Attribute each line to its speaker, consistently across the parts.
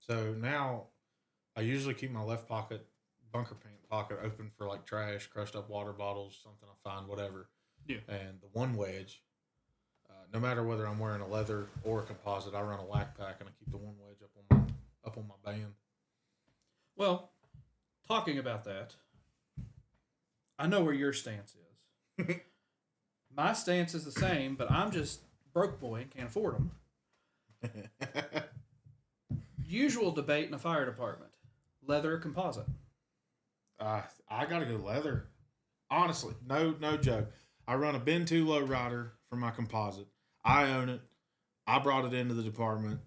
Speaker 1: So now I usually keep my left pocket, bunker paint pocket, open for like trash, crushed up water bottles, something I find, whatever.
Speaker 2: Yeah.
Speaker 1: And the one wedge, no matter whether I'm wearing a leather or a composite, I run a whack pack and I keep the one wedge up on my band.
Speaker 2: Well, talking about that, I know where your stance is. My stance is the same, but I'm just broke boy and can't afford them. Usual debate in a fire department: leather or composite.
Speaker 1: I gotta go leather. Honestly, no joke. I run a Ben 2 low rider for my composite. I own it. I brought it into the department.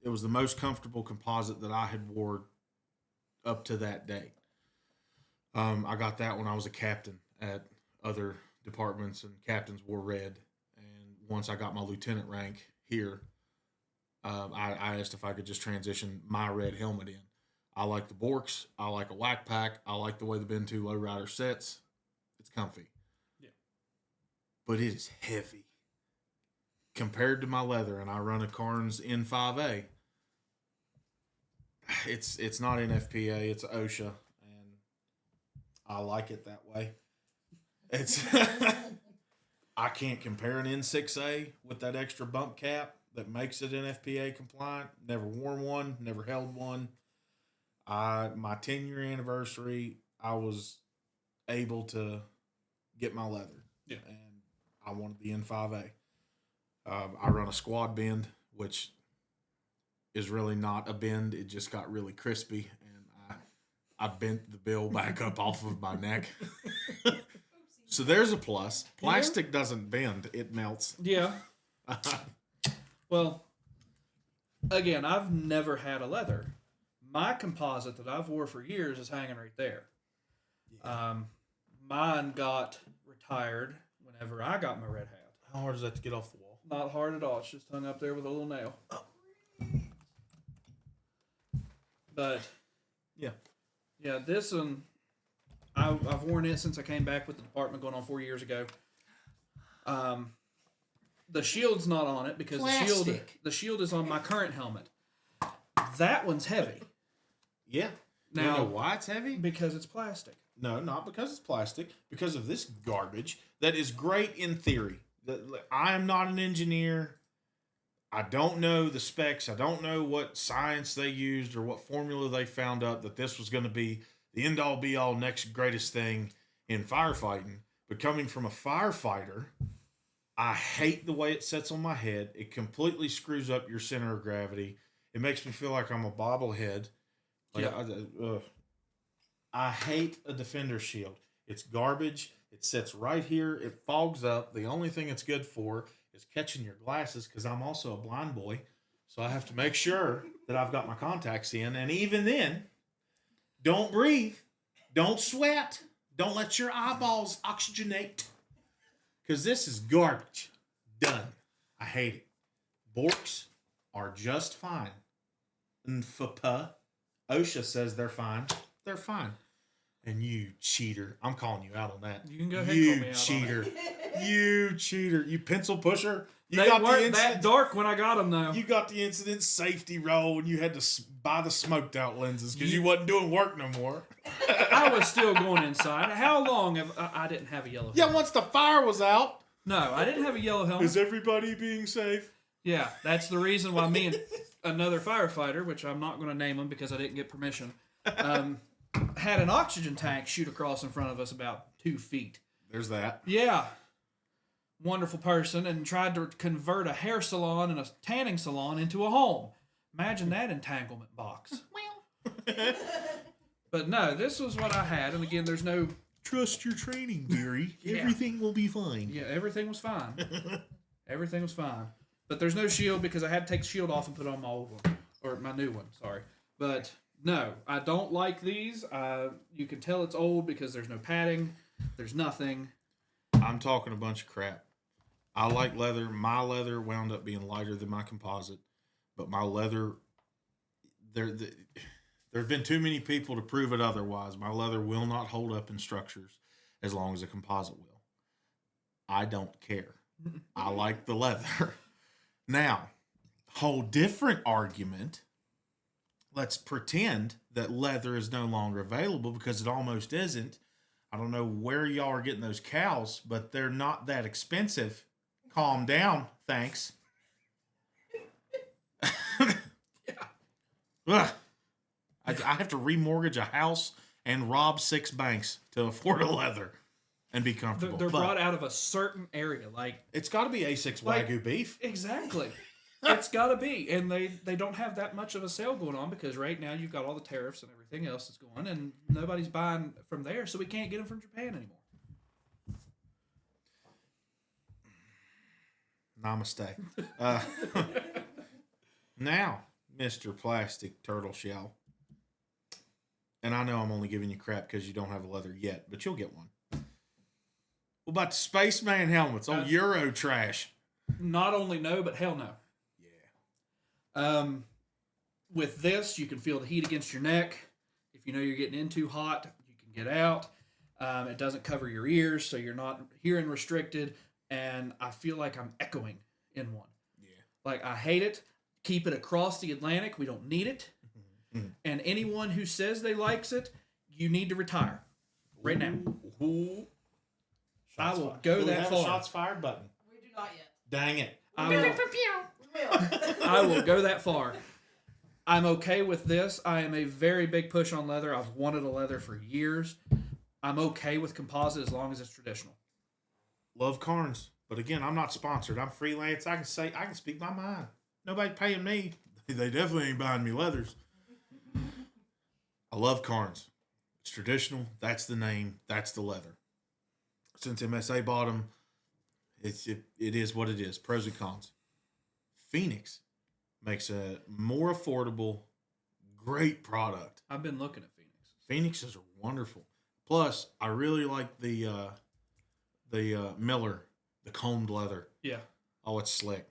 Speaker 1: It was the most comfortable composite that I had wore up to that date. I got that when I was a captain at other departments, and captains wore red. And once I got my lieutenant rank here, I asked if I could just transition my red helmet in. I like the Borks. I like a whack pack. I like the way the Ben 2 lowrider sits. It's comfy.
Speaker 2: Yeah.
Speaker 1: But it is heavy compared to my leather. And I run a Carnes N5A. It's not NFPA. It's OSHA, and I like it that way. It's I can't compare an N6A with that extra bump cap that makes it NFPA compliant. Never worn one. Never held one. My 10-year anniversary, I was able to get my leather,
Speaker 2: Yeah.
Speaker 1: and I wanted the N5A. I run a squad bend, which is really not a bend. It just got really crispy, and I bent the bill back up off of my neck. So there's a plus. Plastic doesn't bend; it melts.
Speaker 2: Yeah. Well, again, I've never had a leather. My composite that I've wore for years is hanging right there. Um, Mine got retired whenever I got my red hat.
Speaker 1: How hard is that to get off the wall?
Speaker 2: Not hard at all. It's just hung up there with a little nail. But
Speaker 1: Yeah.
Speaker 2: yeah, this one I've worn it since I came back with the department going on 4 years ago. Um, the shield's not on it because
Speaker 1: Plastic.
Speaker 2: the shield is on my current helmet. That one's heavy
Speaker 1: Yeah.
Speaker 2: Now-
Speaker 1: you know why it's heavy?
Speaker 2: because it's plastic.
Speaker 1: No, not because it's plastic. Because of this garbage that is great in theory. I am not an engineer. I don't know the specs. I don't know what science they used or what formula they found up that this was going to be the end all be all next greatest thing in firefighting. But coming from a firefighter, I hate the way it sits on my head. It completely screws up your center of gravity. It makes me feel like I'm a bobblehead. Like
Speaker 2: Yeah.
Speaker 1: I hate a defender shield. It's garbage. It sits right here. It fogs up. The only thing it's good for is catching your glasses because I'm also a blind boy. So I have to make sure that I've got my contacts in. And even then, don't breathe. Don't sweat. Don't let your eyeballs oxygenate. Because this is garbage. Done. I hate it. Borks are just fine. NFPA. OSHA says they're fine. They're fine. And you cheater. I'm calling you out on that.
Speaker 2: You can go ahead
Speaker 1: You
Speaker 2: and call me out
Speaker 1: cheater.
Speaker 2: on it.
Speaker 1: You cheater. You pencil pusher. You
Speaker 2: They
Speaker 1: got the
Speaker 2: weren't
Speaker 1: incident.
Speaker 2: that dark when I got them, though.
Speaker 1: You got the incident safety roll when you had to buy the smoked out lenses because you wasn't doing work no more.
Speaker 2: I was still going inside. How long have I didn't have a yellow
Speaker 1: Yeah,
Speaker 2: helmet?
Speaker 1: once the fire was out.
Speaker 2: No, I didn't have a yellow helmet.
Speaker 1: Is everybody being safe?
Speaker 2: Yeah, that's the reason why me and another firefighter, which I'm not going to name him because I didn't get permission, had an oxygen tank shoot across in front of us about 2 feet.
Speaker 1: There's that.
Speaker 2: Yeah. Wonderful person, and tried to convert a hair salon and a tanning salon into a home. Imagine that entanglement box. But no, this was what I had, and again, there's no...
Speaker 1: Trust your training, dearie.
Speaker 2: Yeah.
Speaker 1: Everything will be fine.
Speaker 2: Yeah, everything was fine. Everything was fine. But there's no shield because I had to take the shield off and put on my old one. Or my new one, sorry. But no, I don't like these. You can tell it's old because there's no padding. There's nothing.
Speaker 1: I'm talking a bunch of crap. I like leather. My leather wound up being lighter than my composite, but my leather, there have been too many people to prove it otherwise. My leather will not hold up in structures as long as a composite will. I don't care. I like the leather. Now, whole different argument let's pretend that leather is no longer available because it almost isn't. I don't know where y'all are getting those cows, but they're not that expensive. Calm down, thanks. Ugh. I have to remortgage a house and rob 6 banks to afford a leather and be comfortable.
Speaker 2: They're
Speaker 1: But
Speaker 2: brought out of a certain area, like
Speaker 1: it's got to be A6
Speaker 2: Like-
Speaker 1: Wagyu beef.
Speaker 2: exactly. It's got to be, and they don't have that much of a sale going on because right now you've got all the tariffs and everything else that's going, and nobody's buying from there, so we can't get them from Japan anymore.
Speaker 1: Namaste. Uh, now, Mr. Plastic Turtle Shell. And I know I'm only giving you crap because you don't have a leather yet, but you'll get one. What about the Spaceman helmets? Oh, Euro trash.
Speaker 2: Not only no, but hell no.
Speaker 1: Yeah.
Speaker 2: With this, you can feel the heat against your neck. If you know you're getting in too hot, you can get out. It doesn't cover your ears, so you're not hearing restricted. And I feel like I'm echoing in one.
Speaker 1: Yeah.
Speaker 2: Like, I hate it. Keep it across the Atlantic. We don't need it. And anyone who says they likes it, you need to retire right now.
Speaker 1: Ooh.
Speaker 2: I will
Speaker 1: fired.
Speaker 2: go
Speaker 1: Do we
Speaker 2: that
Speaker 1: have
Speaker 2: far.
Speaker 1: a shots fired button?
Speaker 3: We do not yet.
Speaker 1: Dang it.
Speaker 2: I will go that far. I'm okay with this. I am a very big push on leather. I've wanted a leather for years. I'm okay with composite as long as it's traditional.
Speaker 1: Love Carnes. But again, I'm not sponsored. I'm freelance. I can speak my mind. Nobody paying me. They definitely ain't buying me leathers. I love Carnes. It's traditional. That's the name. That's the leather. Since MSA bought them, it is what it is. Pros and cons. Phoenix makes a more affordable, great product.
Speaker 2: I've been looking at Phoenix.
Speaker 1: Phoenixes are wonderful. Plus, I really like the Miller, the combed leather.
Speaker 2: Yeah.
Speaker 1: Oh, it's slick.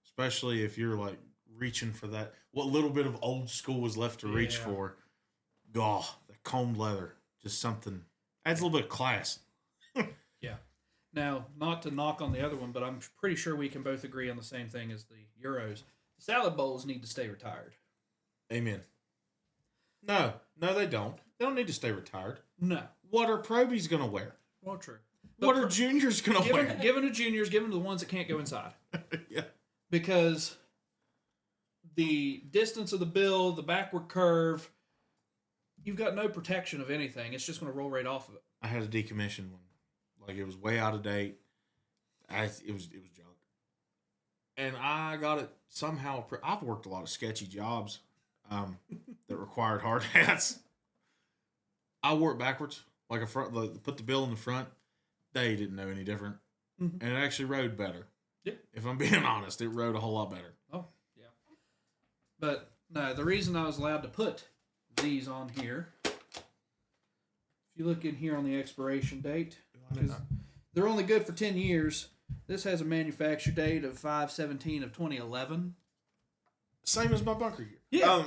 Speaker 1: Especially if you're like reaching for that, what little bit of old school was left to reach
Speaker 2: Yeah.
Speaker 1: for. Oh, the combed leather. Just something, adds a little bit of class.
Speaker 2: Yeah. Now, not to knock on the other one, but I'm pretty sure we can both agree on the same thing as the Euros. The salad bowls need to stay retired.
Speaker 1: Amen. No, they don't. They don't need to stay retired.
Speaker 2: No.
Speaker 1: What are probies going to wear?
Speaker 2: Well, true.
Speaker 1: What are juniors going to wear?
Speaker 2: Given to juniors, given to the ones that can't go inside.
Speaker 1: Yeah.
Speaker 2: Because the distance of the bill, the backward curve, you've got no protection of anything. It's just going to roll right off of it.
Speaker 1: I had a decommissioned one. Like, it was way out of date. It was junk. And I got it somehow. I've worked a lot of sketchy jobs that required hard hats. I wore it backwards, like put the bill in the front. They didn't know any different.
Speaker 2: Mhm.
Speaker 1: And it actually rode better.
Speaker 2: Yeah.
Speaker 1: If I'm being honest, it rode a whole lot better.
Speaker 2: Oh, yeah. But no, the reason I was allowed to put these on here, if you look in here on the expiration date, because they're only good for 10 years. This has a manufacture date of 5/17 of 2011.
Speaker 1: Same as my bunker gear.
Speaker 2: Yeah.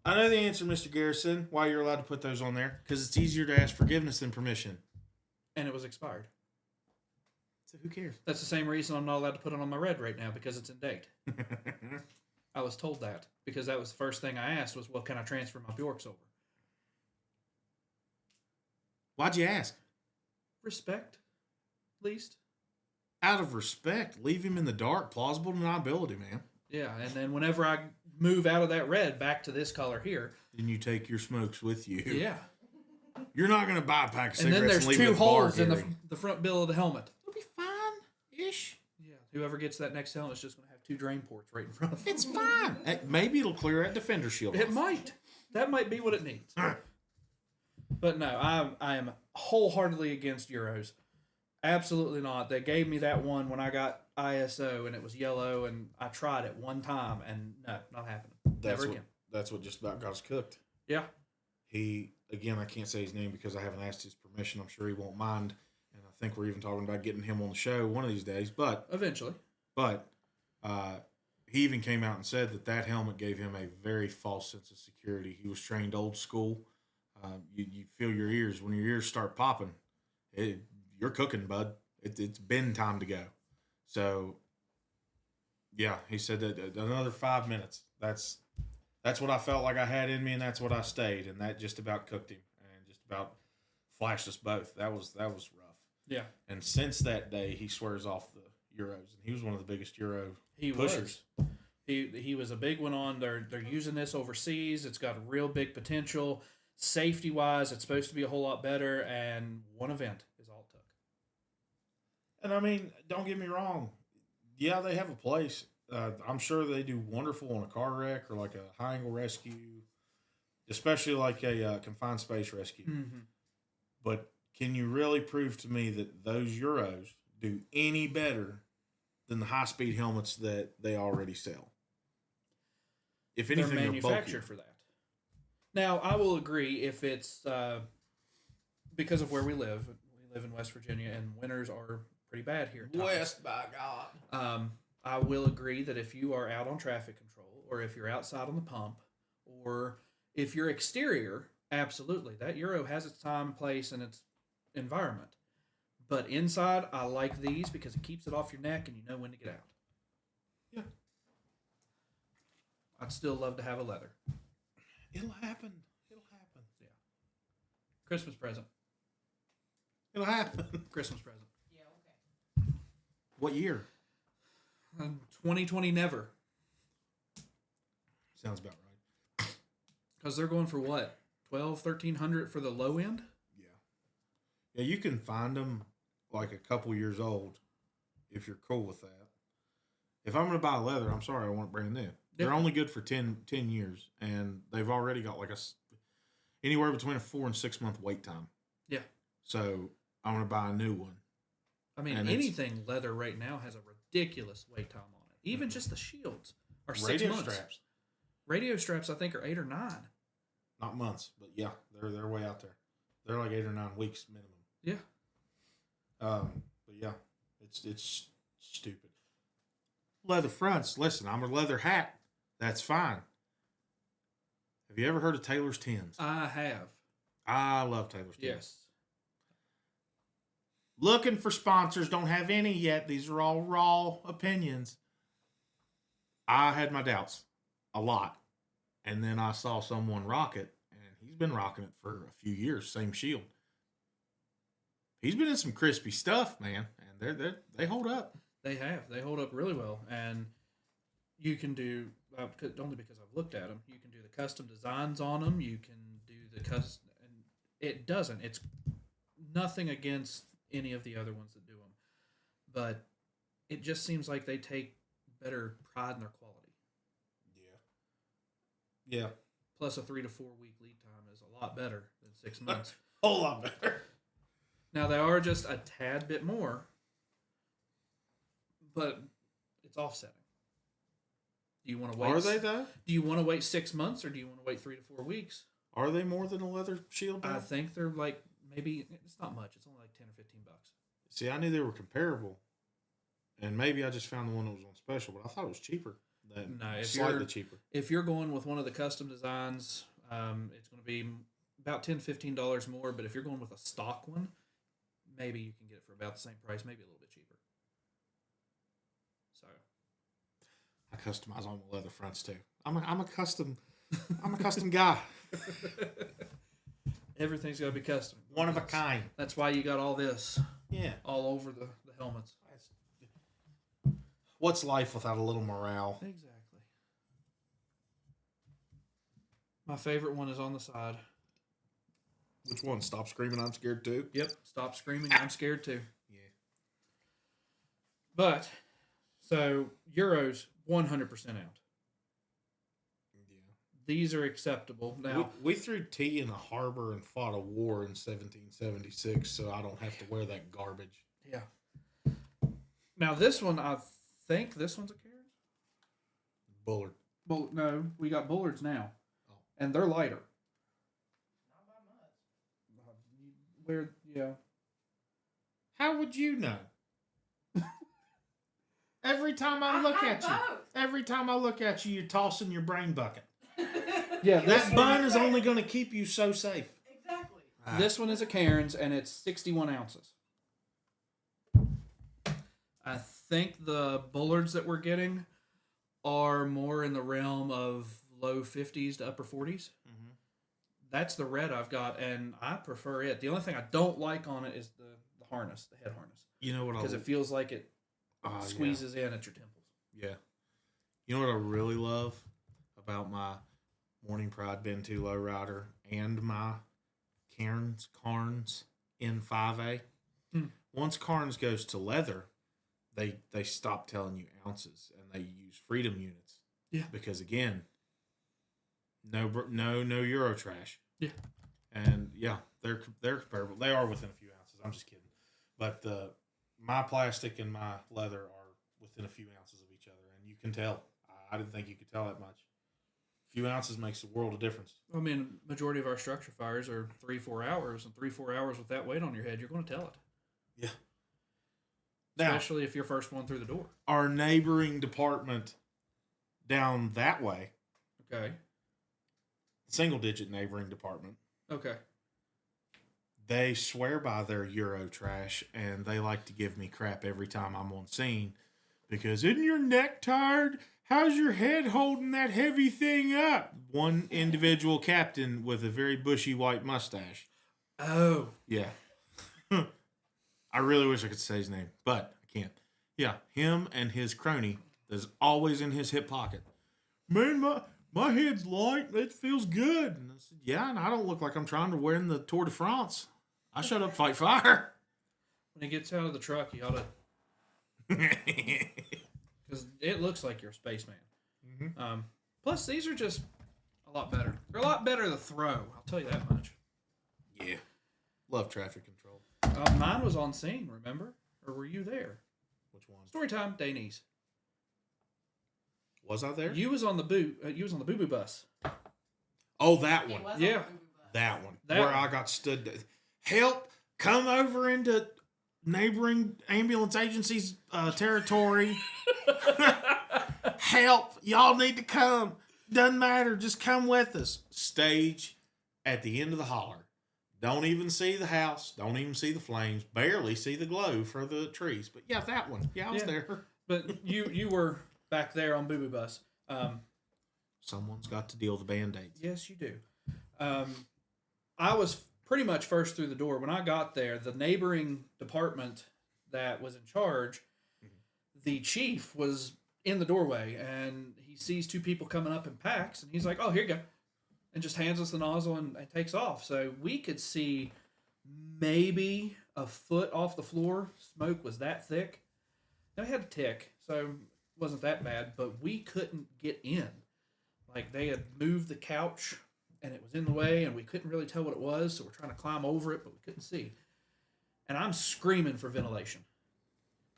Speaker 1: I know the answer, Mr. Garrison, why you're allowed to put those on there. Because it's easier to ask forgiveness than permission.
Speaker 2: And it was expired.
Speaker 1: So who cares?
Speaker 2: That's the same reason I'm not allowed to put it on my red right now, because it's in date. I was told that because that was the first thing I asked was, well, can I transfer my Bjorks over?
Speaker 1: Why'd you ask?
Speaker 2: Respect, at least.
Speaker 1: Out of respect, leave him in the dark. Plausible deniability, man.
Speaker 2: Yeah, and then whenever I move out of that red back to this color here,
Speaker 1: Then you take your smokes with you.
Speaker 2: yeah.
Speaker 1: You're not going to buy a pack of
Speaker 2: And then
Speaker 1: cigarettes
Speaker 2: there's
Speaker 1: and leave it
Speaker 2: two
Speaker 1: at the bar,
Speaker 2: holes in
Speaker 1: Gary.
Speaker 2: the front bill of the helmet.
Speaker 1: It'll be fine-ish.
Speaker 2: Yeah, whoever gets that next helmet is just going to have two drain ports right in front of them.
Speaker 1: It's fine. Maybe it'll clear that defender shield
Speaker 2: It
Speaker 1: off.
Speaker 2: might. That might be what it needs. But no, I am wholeheartedly against Euros. Absolutely not. They gave me that one when I got ISO and it was yellow, and I tried it one time, and no, not happening. Never again.
Speaker 1: That's what just about got us cooked.
Speaker 2: Yeah.
Speaker 1: He, again, I can't say his name because I haven't asked his permission. I'm sure he won't mind. And I think we're even talking about getting him on the show one of these days. But
Speaker 2: Eventually.
Speaker 1: He even came out and said that helmet gave him a very false sense of security. He was trained old school. You feel your ears. When your ears start popping, you're cooking, bud. It's been time to go. So, yeah, he said that another 5 minutes. That's That's what I felt like I had in me, and that's what I stayed, and that just about cooked him, and just about flashed us both. That was rough.
Speaker 2: Yeah,
Speaker 1: And since that day, he swears off the Euros, and he was one of the biggest Euro
Speaker 2: he
Speaker 1: pushers.
Speaker 2: was. He was a big one on. They're using this overseas. It's got a real big potential. Safety wise, it's supposed to be a whole lot better. And one event is all it took.
Speaker 1: And I mean, don't get me wrong. Yeah, they have a place. I'm sure they do wonderful on a car wreck or like a high angle rescue, especially like a confined space rescue.
Speaker 2: Mm-hmm.
Speaker 1: But can you really prove to me that those Euros do any better than the high speed helmets that they already sell? If
Speaker 2: They're
Speaker 1: anything, they're
Speaker 2: manufactured for that. Now, I will agree if it's because of where we live. We live in West Virginia, and winters are pretty bad here. at times.
Speaker 1: West, by God.
Speaker 2: I will agree that if you are out on traffic control, or if you're outside on the pump, or if you're exterior, absolutely, that Euro has its time, place, and its environment. But inside, I like these because it keeps it off your neck and you know when to get out.
Speaker 1: Yeah.
Speaker 2: I'd still love to have a leather.
Speaker 1: It'll happen. It'll happen.
Speaker 2: Yeah. Christmas present.
Speaker 1: It'll happen.
Speaker 2: Christmas present.
Speaker 1: What year?
Speaker 2: 2020 never.
Speaker 1: Sounds about right.
Speaker 2: Because they're going for what? 1,300 for the low end?
Speaker 1: Yeah. Yeah, you can find them like a couple years old if you're cool with that. If I'm going to buy leather, I'm sorry, I want it brand new. They're only good for 10 years, and they've already got like anywhere between a 4 and 6 month wait time.
Speaker 2: Yeah.
Speaker 1: So I want to buy a new one.
Speaker 2: I mean,
Speaker 1: And
Speaker 2: anything leather right now has a ridiculous wait time on it. Even just the shields are 6
Speaker 1: Radio
Speaker 2: months.
Speaker 1: straps,
Speaker 2: Radio straps, I think, are 8 or 9.
Speaker 1: not months, but yeah, they're way out there. They're like 8 or 9 weeks minimum.
Speaker 2: Yeah.
Speaker 1: But yeah, it's stupid. Leather fronts. Listen, I'm a leather hat. That's fine. Have you ever heard of Taylor's Tins?
Speaker 2: I have.
Speaker 1: I love Taylor's Tins.
Speaker 2: Yes.
Speaker 1: Looking for sponsors. Don't have any yet. These are all raw opinions. I had my doubts a lot. And then I saw someone rock it, and he's been rocking it for a few years. Same shield. He's been in some crispy stuff, man, and they hold up.
Speaker 2: They have. They hold up really well. And you can do, only because I've looked at them, you can do the custom designs on them. You can do the custom, and it doesn't. It's nothing against any of the other ones that do them. But it just seems like they take better pride in their quality.
Speaker 1: Yeah. Yeah.
Speaker 2: Plus, a 3 to 4 week lead time is a lot better than 6 months.
Speaker 1: Whole lot better.
Speaker 2: Now, they are just a tad bit more, but it's offsetting. Do you want to wait?
Speaker 1: Are they, though?
Speaker 2: Do you want to wait 6 months, or do you want to wait 3 to 4 weeks?
Speaker 1: Are they more than a leather shield?
Speaker 2: I
Speaker 1: Though?
Speaker 2: think they're like, maybe it's not much. It's only like 10 or 15 bucks.
Speaker 1: See, I knew they were comparable, and maybe I just found the one that was on special, but I thought it was cheaper.
Speaker 2: No, if
Speaker 1: Slightly
Speaker 2: you're
Speaker 1: cheaper.
Speaker 2: if you're going with one of the custom designs, it's going to be about $10-15 more. But if you're going with a stock one, maybe you can get it for about the same price, maybe a little bit cheaper. So
Speaker 1: I customize all my leather fronts too. I'm a custom guy.
Speaker 2: Everything's got to be custom.
Speaker 1: One of a kind.
Speaker 2: That's why you got all this
Speaker 1: Yeah.
Speaker 2: all over the helmets.
Speaker 1: What's life without a little morale?
Speaker 2: Exactly. My favorite one is on the side.
Speaker 1: Which one? Stop screaming, I'm scared too.
Speaker 2: Yep. Stop screaming. I'm scared too.
Speaker 1: Yeah.
Speaker 2: But, so, Euros, 100% out.
Speaker 1: Yeah.
Speaker 2: These are acceptable. Now,
Speaker 1: We threw tea in a harbor and fought a war in 1776, so I don't have to wear that garbage.
Speaker 2: yeah. Now, this one, I think this one's a Cairns.
Speaker 1: Bullard.
Speaker 2: Well, no, we got Bullards now.
Speaker 1: Oh.
Speaker 2: And they're lighter. Not by much. Where, yeah.
Speaker 1: How would you know? Every time I look at you, you're tossing your brain bucket.
Speaker 2: Yeah,
Speaker 1: That bun is only going to keep you so safe.
Speaker 3: Exactly.
Speaker 2: This one is a Cairns, and it's 61 ounces. I think the Bullards that we're getting are more in the realm of low 50s to upper 40s.
Speaker 1: Mm-hmm.
Speaker 2: That's the red I've got, and I prefer it. The only thing I don't like on it is the harness, the head harness.
Speaker 1: You know what?
Speaker 2: Because it feels like it squeezes in at your temples.
Speaker 1: Yeah. You know what I really love about my Morning Pride Ben 2 lowrider and my Cairns N5A? Once Cairns goes to leather, they stop telling you ounces and they use Freedom units.
Speaker 2: Yeah.
Speaker 1: Because again, no Euro trash.
Speaker 2: Yeah.
Speaker 1: And yeah, they're comparable. They are within a few ounces. I'm just kidding. But my plastic and my leather are within a few ounces of each other, and you can tell. I didn't think you could tell that much. A few ounces makes a world of difference.
Speaker 2: I mean, majority of our structure fires are 3-4 hours, and 3-4 hours with that weight on your head, you're going to tell it.
Speaker 1: Yeah. Now,
Speaker 2: especially if you're first one through the door.
Speaker 1: Our neighboring department down that way.
Speaker 2: Okay.
Speaker 1: Single-digit neighboring department.
Speaker 2: Okay.
Speaker 1: They swear by their Euro trash, and they like to give me crap every time I'm on scene because, isn't your neck tired? How's your head holding that heavy thing up? One individual captain with a very bushy white mustache.
Speaker 2: Oh.
Speaker 1: Yeah. I really wish I could say his name, but I can't. Yeah, him and his crony that's always in his hip pocket. Man, my head's light. It feels good. And I said, yeah, and I don't look like I'm trying to win the Tour de France. I shut up, fight fire.
Speaker 2: When he gets out of the truck, you ought to... Because it looks like you're a spaceman. Mm-hmm. Plus, these are just a lot better. They're a lot better to throw. I'll tell you that much.
Speaker 1: Yeah. Love traffic control.
Speaker 2: Mine was on scene, remember? Or were you there?
Speaker 1: Which one?
Speaker 2: Story time, Daynese.
Speaker 1: Was I there?
Speaker 2: You was on the Boo Boo bus.
Speaker 1: Oh, that one.
Speaker 2: Yeah.
Speaker 1: That one. Where I got stood. Help! Come over into neighboring ambulance agencies' territory. Help! Y'all need to come. Doesn't matter. Just come with us. Stage at the end of the holler. Don't even see the house. Don't even see the flames. Barely see the glow for the trees. But yeah, that one. Yeah, I was there.
Speaker 2: But you were back there on Boo Boo Bus.
Speaker 1: Someone's got to deal the Band-Aids.
Speaker 2: Yes, you do. I was pretty much first through the door. When I got there, the neighboring department that was in charge, the chief was in the doorway, and he sees two people coming up in packs, and he's like, oh, here you go. And just hands us the nozzle and takes off. So we could see maybe a foot off the floor. Smoke was that thick. Now, it had a tick, so it wasn't that bad, but we couldn't get in. Like, they had moved the couch, and it was in the way, and we couldn't really tell what it was, so we're trying to climb over it, but we couldn't see. And I'm screaming for ventilation.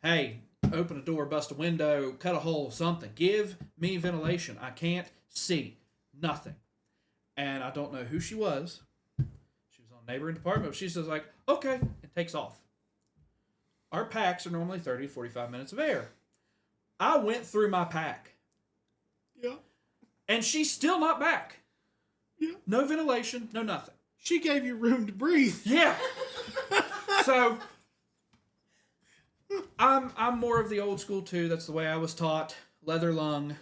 Speaker 2: Hey, open a door, bust a window, cut a hole, something. Give me ventilation. I can't see. Nothing. And I don't know who she was. She was on a neighboring department, but she's just like, okay, and takes off. Our packs are normally 30 to 45 minutes of air. I went through my pack.
Speaker 1: Yeah.
Speaker 2: And she's still not back.
Speaker 1: Yeah.
Speaker 2: No ventilation, no nothing.
Speaker 1: She gave you room to breathe.
Speaker 2: Yeah. So I'm more of the old school too. That's the way I was taught. Leather lung. That's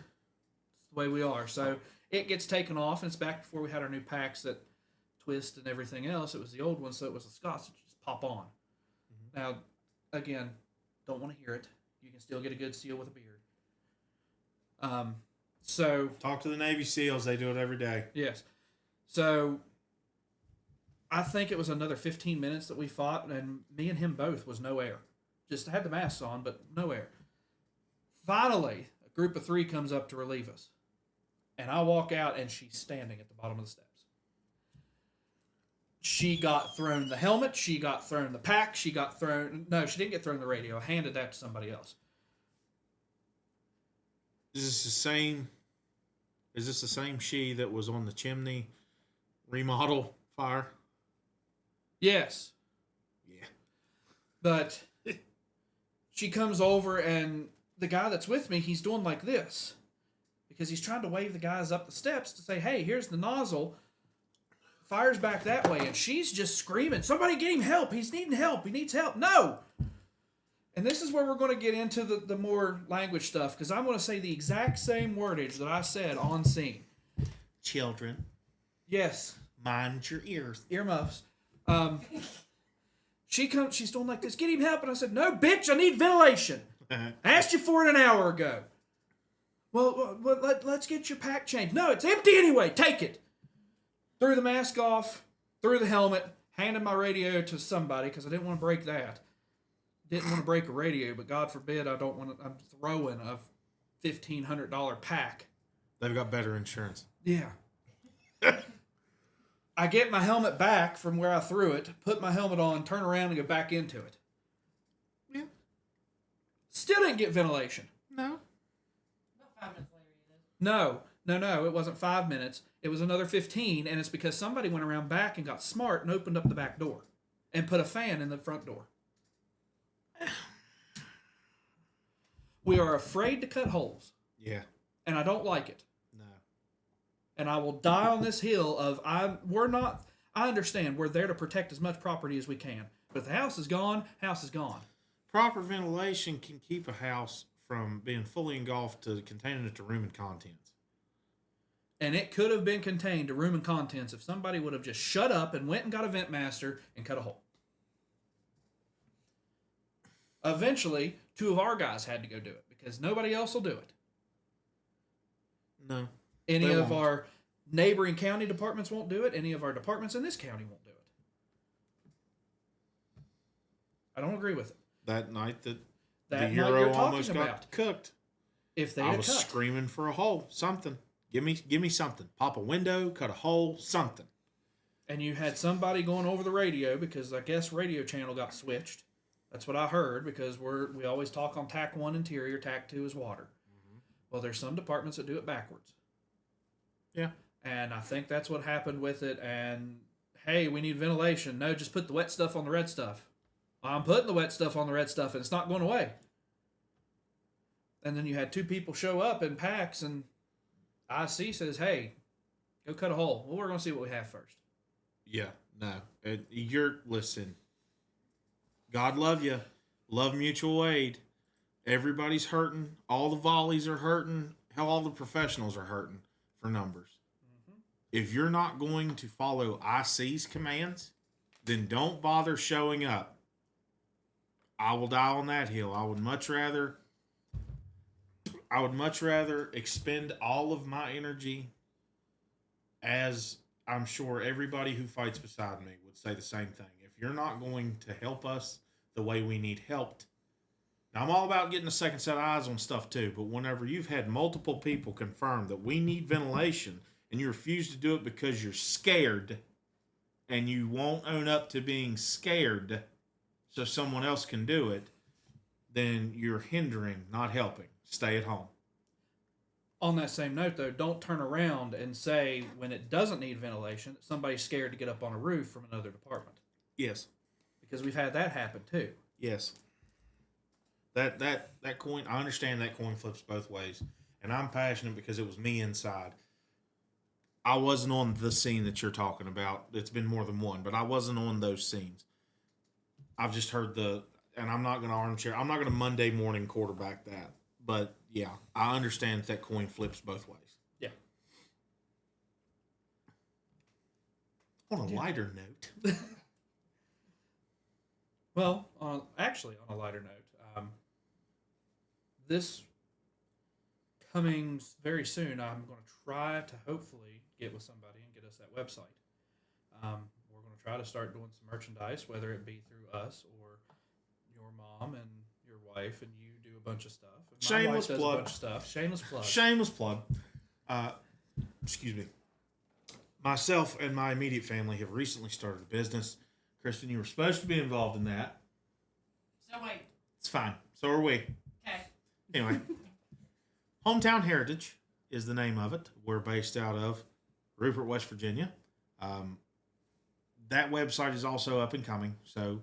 Speaker 2: the way we are. So it gets taken off, and it's back before we had our new packs that twist and everything else. It was the old one, so it was the Scots that just pop on. Mm-hmm. Now, again, don't want to hear it. You can still get a good seal with a beard. So
Speaker 1: talk to the Navy SEALs. They do it every day.
Speaker 2: Yes. So I think it was another 15 minutes that we fought, and me and him both was no air. Just had the masks on, but no air. Finally, a group of 3 comes up to relieve us. And I walk out, and she's standing at the bottom of the steps. She got thrown the helmet. She got thrown the pack. She got thrown... No, she didn't get thrown the radio. I handed that to somebody else.
Speaker 1: Is this the same she that was on the chimney remodel fire?
Speaker 2: Yes.
Speaker 1: Yeah.
Speaker 2: But she comes over, and the guy that's with me, he's doing like this. Because he's trying to wave the guys up the steps to say, hey, here's the nozzle. Fire's back that way. And she's just screaming, somebody get him help. He's needing help. He needs help. No. And this is where we're going to get into the more language stuff. Because I'm going to say the exact same wordage that I said on scene.
Speaker 1: Children,
Speaker 2: Yes,
Speaker 1: mind your ears.
Speaker 2: earmuffs. She's doing like this. Get him help, and I said, "No, bitch, I need ventilation. I asked you for it an hour ago." Well, let's get your pack changed. No, it's empty anyway. Take it. Threw the mask off, threw the helmet, handed my radio to somebody because I didn't want to break that. Didn't want to break a radio, but God forbid I don't want to. I'm throwing a $1,500 pack.
Speaker 1: They've got better insurance.
Speaker 2: Yeah. I get my helmet back from where I threw it, put my helmet on, turn around, and go back into it.
Speaker 1: Yeah.
Speaker 2: Still didn't get ventilation.
Speaker 1: No.
Speaker 3: About 5 minutes later, you did.
Speaker 2: No. It wasn't 5 minutes. It was another 15, and it's because somebody went around back and got smart and opened up the back door and put a fan in the front door. We are afraid to cut holes,
Speaker 1: Yeah.
Speaker 2: and I don't like it.
Speaker 1: No.
Speaker 2: And I will die on this hill of we're not. I understand we're there to protect as much property as we can, but if the house is gone, house is gone.
Speaker 1: Proper ventilation can keep a house from being fully engulfed to containing it to room and contents.
Speaker 2: And it could have been contained to room and contents if somebody would have just shut up and went and got a vent master and cut a hole. Eventually, 2 of our guys had to go do it because nobody else will do it.
Speaker 1: No.
Speaker 2: Any
Speaker 1: They
Speaker 2: of
Speaker 1: won't.
Speaker 2: our neighboring county departments won't do it. Any of our departments in this county won't do it. I don't agree with it.
Speaker 1: That night that
Speaker 2: That
Speaker 1: the
Speaker 2: night
Speaker 1: Euro
Speaker 2: you're talking
Speaker 1: almost got
Speaker 2: about.
Speaker 1: cooked,
Speaker 2: If they
Speaker 1: I
Speaker 2: had
Speaker 1: was
Speaker 2: cut.
Speaker 1: screaming for a hole. Something. Give me something. Pop a window, cut a hole, something.
Speaker 2: And you had somebody going over the radio because I guess radio channel got switched. That's what I heard because we always talk on tack 1 interior, tack 2 is water.
Speaker 1: Mm-hmm.
Speaker 2: Well, there's some departments that do it backwards.
Speaker 1: Yeah.
Speaker 2: And I think that's what happened with it. And hey, we need ventilation. No, just put the wet stuff on the red stuff. Well, I'm putting the wet stuff on the red stuff and it's not going away. And then you had 2 people show up in packs and IC says, hey, go cut a hole. Well, we're going to see what we have first.
Speaker 1: Yeah. No. Listen. God love you. Love mutual aid. Everybody's hurting. All the volleys are hurting. Hell, all the professionals are hurting for numbers.
Speaker 2: Mm-hmm.
Speaker 1: If you're not going to follow IC's commands, then don't bother showing up. I will die on that hill. I would much rather expend all of my energy, as I'm sure everybody who fights beside me would say the same thing. If you're not going to help us the way we need helped, now I'm all about getting a second set of eyes on stuff too, but whenever you've had multiple people confirm that we need ventilation and you refuse to do it because you're scared and you won't own up to being scared so someone else can do it, then you're hindering, not helping. Stay at home.
Speaker 2: On that same note, though, don't turn around and say when it doesn't need ventilation that somebody's scared to get up on a roof from another department.
Speaker 1: Yes.
Speaker 2: Because we've had that happen too.
Speaker 1: Yes. That coin, I understand that coin flips both ways. And I'm passionate because it was me inside. I wasn't on the scene that you're talking about. It's been more than one, but I wasn't on those scenes. I've just heard and I'm not going to I'm not going to Monday morning quarterback that. But yeah, I understand that coin flips both ways.
Speaker 2: Yeah.
Speaker 1: On a lighter note.
Speaker 2: Well, actually, on a lighter note, this coming very soon, I'm going to try to hopefully get with somebody and get us that website. We're going to try to start doing some merchandise, whether it be through us or your mom and your wife, and you do a bunch of stuff. And my
Speaker 1: Shameless
Speaker 2: wife does
Speaker 1: plug.
Speaker 2: a bunch of stuff. Shameless plug.
Speaker 1: Shameless plug. Excuse me. Myself and my immediate family have recently started a business. Kristen, you were supposed to be involved in that.
Speaker 3: So wait.
Speaker 1: It's fine. So are we.
Speaker 3: Okay.
Speaker 1: Anyway, Hometown Heritage is the name of it. We're based out of Rupert, West Virginia. That website is also up and coming. So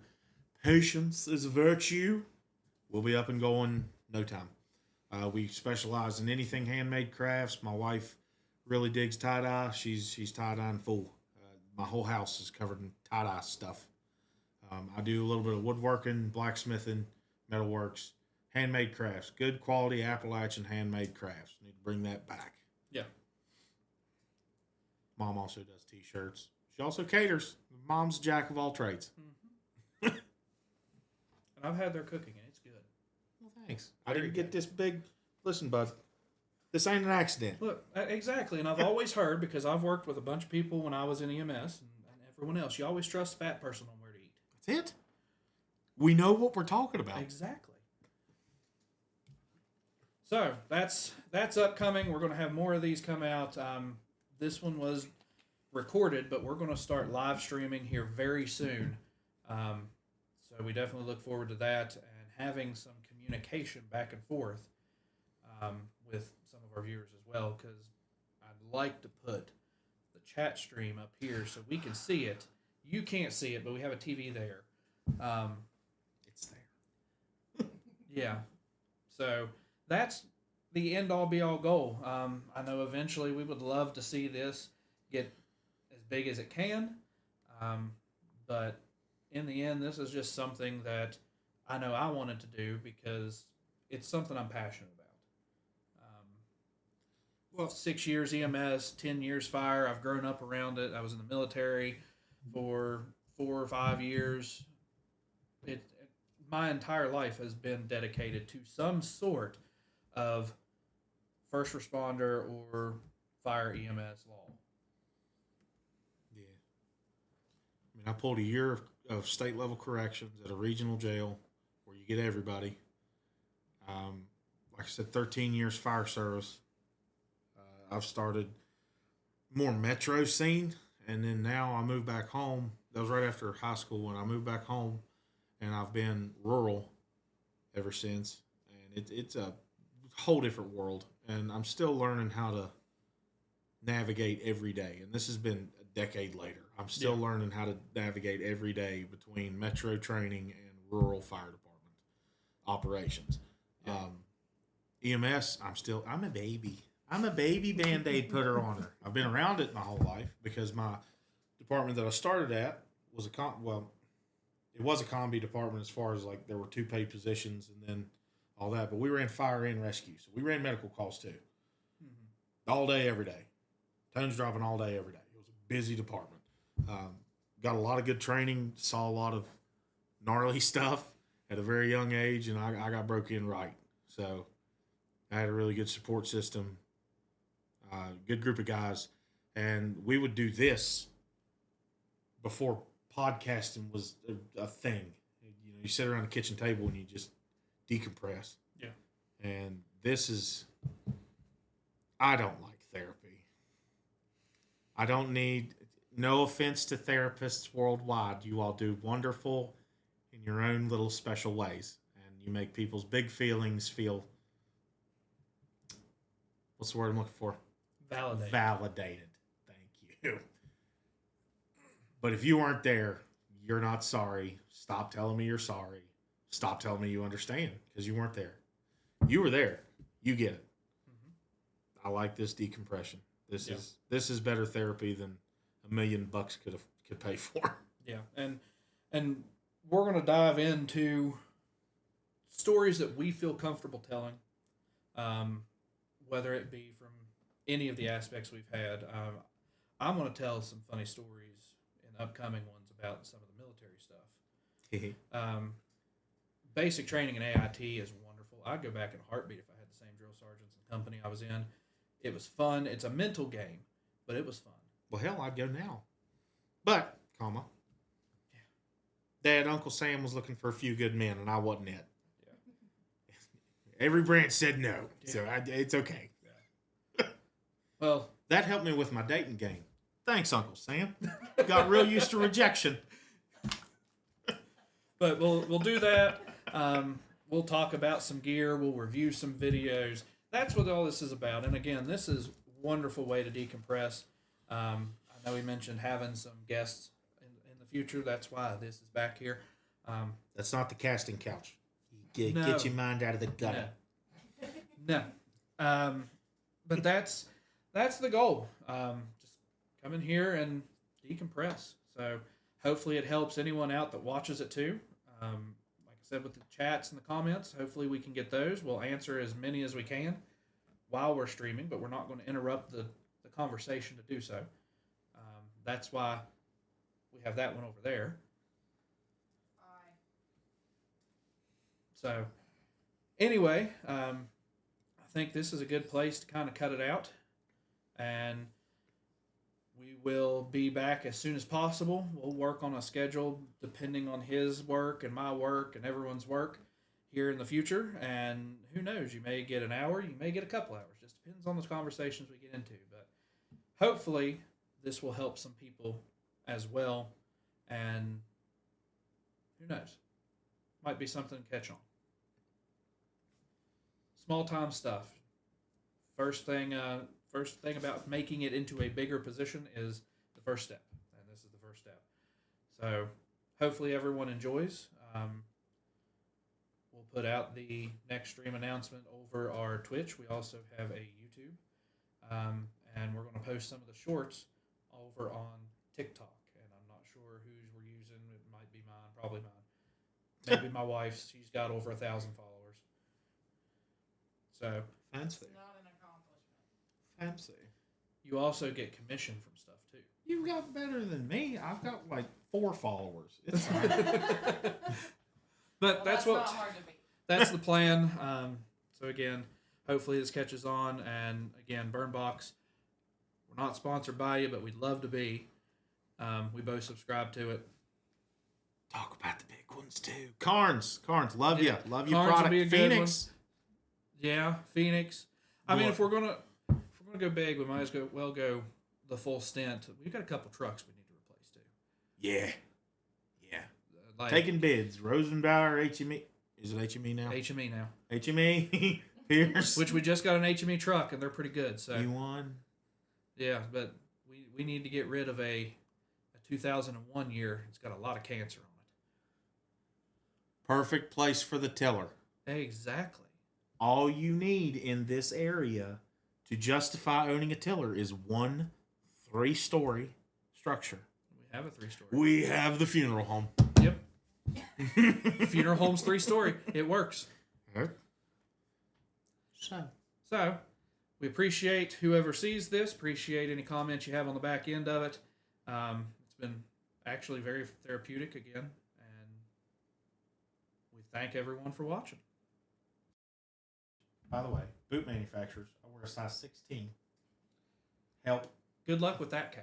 Speaker 1: patience is a virtue. We'll be up and going no time. We specialize in anything handmade crafts. My wife really digs tie-dye. She's tie-dyeing full. My whole house is covered in tie-dye stuff. I do a little bit of woodworking, blacksmithing, metalworks, handmade crafts. Good quality Appalachian handmade crafts. Need to bring that back.
Speaker 2: Yeah.
Speaker 1: Mom also does T-shirts. She also caters. Mom's a jack of all trades.
Speaker 2: And I've had their cooking, and it's good.
Speaker 1: Well, thanks. I
Speaker 2: Very
Speaker 1: didn't get
Speaker 2: good.
Speaker 1: this big. Listen, bud. This ain't an accident.
Speaker 2: Look, exactly, and I've always heard, because I've worked with a bunch of people when I was in EMS and everyone else, you always trust a fat person on where to eat.
Speaker 1: That's it. We know what we're talking about.
Speaker 2: Exactly. So that's upcoming. We're going to have more of these come out. This one was recorded, but we're going to start live streaming here very soon. So we definitely look forward to that and having some communication back and forth with some of our viewers as well, because I'd like to put the chat stream up here so we can see it. You can't see it, but we have a TV there.
Speaker 1: It's there.
Speaker 2: Yeah. So that's the end all be all goal. I know eventually we would love to see this get as big as it can. But in the end, this is just something that I know I wanted to do because it's something I'm passionate about. Well, 6 years EMS, 10 years fire. I've grown up around it. I was in the military for 4 or 5 years. My entire life has been dedicated to some sort of first responder or fire EMS law.
Speaker 1: Yeah. I mean, I pulled a year of state level corrections at a regional jail where you get everybody. Like I said, 13 years fire service. I've started more metro scene, and then now I moved back home. That was right after high school when I moved back home, and I've been rural ever since. And it's a whole different world, and I'm still learning how to navigate every day. And this has been a decade later. I'm still learning how to navigate every day between metro training and rural fire department operations. EMS, I'm a baby. I'm a baby Band-Aid putter on her. I've been around it my whole life because my department that I started at was it was a combi department as far as like there were 2 paid positions and then all that, but we ran fire and rescue, so we ran medical calls too, all day, every day. Tones dropping all day, every day. It was a busy department. Got a lot of good training, saw a lot of gnarly stuff at a very young age, and I got broke in right. So I had a really good support system, good group of guys, and we would do this before podcasting was a thing. You know, you sit around the kitchen table and you just decompress.
Speaker 2: Yeah.
Speaker 1: And this is, I don't like therapy. I don't need, no offense to therapists worldwide. You all do wonderful in your own little special ways. And you make people's big feelings feel, what's the word I'm looking for? Validated. Thank you. But if you weren't there, you're not sorry. Stop telling me you're sorry. Stop telling me you understand because you weren't there. You were there. You get it. I like this decompression. This is better therapy than $1 million could pay for.
Speaker 2: Yeah, and we're gonna dive into stories that we feel comfortable telling, whether it be from any of the aspects we've had. I'm gonna tell some funny stories in upcoming ones about some of the military stuff. Basic training in AIT is wonderful. I'd go back in a heartbeat if I had the same drill sergeants and company I was in. It was fun. It's a mental game, but it was fun.
Speaker 1: Well, hell, I'd go now. But, Dad, Uncle Sam was looking for a few good men, and I wasn't it.
Speaker 2: Yeah.
Speaker 1: Every branch said no, so it's okay.
Speaker 2: Yeah. Well,
Speaker 1: that helped me with my dating game. Thanks, Uncle Sam. Got real used to rejection.
Speaker 2: But we'll do that. We'll talk about some gear. We'll review some videos. That's what all this is about. And again, this is a wonderful way to decompress. I know we mentioned having some guests in the future. That's why this is back here.
Speaker 1: That's not the casting couch. Get your mind out of the gutter.
Speaker 2: No. But that's the goal. Just come in here and decompress. So hopefully it helps anyone out that watches it too. Like I said, with the chats and the comments, hopefully we can get those. We'll answer as many as we can while we're streaming, but we're not going to interrupt the conversation to do so. that's why we have that one over there. So, anyway, I think this is a good place to kind of cut it out. And we will be back as soon as possible. We'll work on a schedule depending on his work and my work and everyone's work here in the future. And who knows, you may get an hour, you may get a couple hours. Just depends on the conversations we get into. But hopefully, this will help some people as well. And who knows, might be something to catch on. Small time stuff. First thing about making it into a bigger position is the first step, and this is the first step. So hopefully everyone enjoys. We'll put out the next stream announcement over our Twitch. We also have a YouTube, and we're going to post some of the shorts over on TikTok. And I'm not sure whose we're using. It might be mine, probably mine. Maybe my wife's. She's got over 1,000 followers. So
Speaker 1: Fancy.
Speaker 3: Not an accomplishment.
Speaker 1: Fancy.
Speaker 2: you also get commission from stuff too.
Speaker 1: You've got better than me. I've got like 4 followers. It's all right.
Speaker 2: But that's what
Speaker 3: not hard to beat.
Speaker 2: that's the plan. So again, hopefully this catches on. And again, Burnbox, we're not sponsored by you, but we'd love to be. We both subscribe to it.
Speaker 1: Talk about the big ones too. Carnes, love
Speaker 2: Yeah.
Speaker 1: you. Love your
Speaker 2: Carnes will
Speaker 1: product.
Speaker 2: be a good
Speaker 1: Phoenix.
Speaker 2: Yeah, Phoenix. I mean,
Speaker 1: Boy.
Speaker 2: if we're gonna go big, we might as well go the full stint. We've got a couple trucks we need to replace too.
Speaker 1: Yeah.
Speaker 2: Like
Speaker 1: Taking bids. Rosenbauer, HME. Is it HME now?
Speaker 2: HME now,
Speaker 1: HME. Pierce.
Speaker 2: which we just got an HME truck and they're pretty good. So
Speaker 1: You won.
Speaker 2: yeah, but we need to get rid of a 2001 year. It's got a lot of cancer on
Speaker 1: Perfect place for the tiller.
Speaker 2: it. Exactly.
Speaker 1: All you need in this area to justify owning a tiller is one 3-story structure.
Speaker 2: We have a 3-story.
Speaker 1: We have the funeral home.
Speaker 2: Yep. Funeral home's 3-story. It works. So, we appreciate whoever sees this. Appreciate any comments you have on the back end of it. It's been actually very therapeutic again, and we thank everyone for watching.
Speaker 1: By the way, boot manufacturers, I wear a size 16. Help.
Speaker 2: Good luck with that cow.